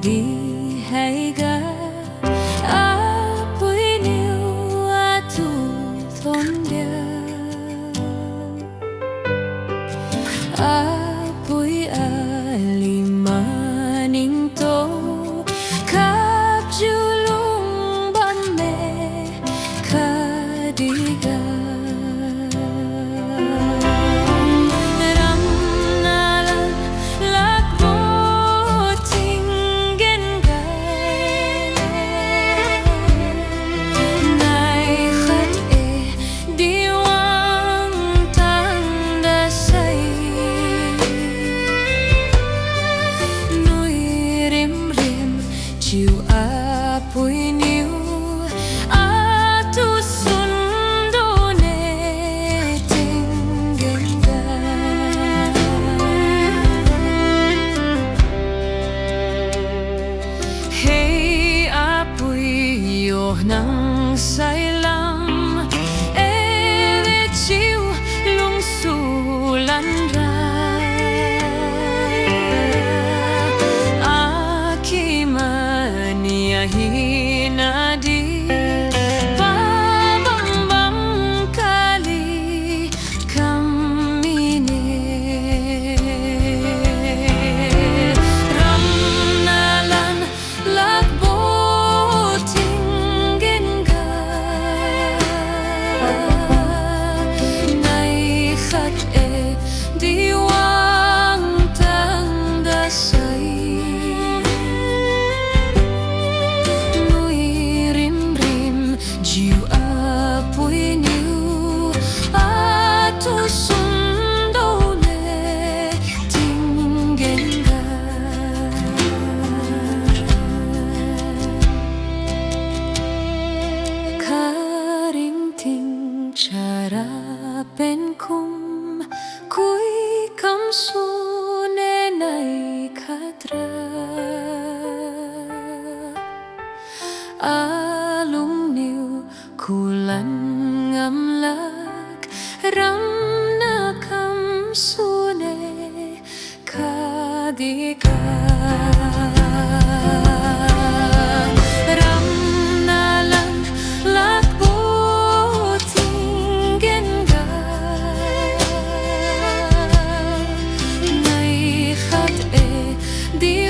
di haiga apoy niyo atu thondia apoy alimaning to kapjulong bame kadiga apoy niyo atu sundo ne tinggenda hey apoy yo nang sailam chiu lungsulan ra hina di babang kali kami ni ramnalan lakbo tinggenga nai khat diwang tang dasai jiu apoy niyo atu sundo ne tinggenda karingting cara penkum kui kamsu nenai katra alung niu kulan ngamlak ramna kam sune kadika ramnalan lakbo tinggenga nai khat di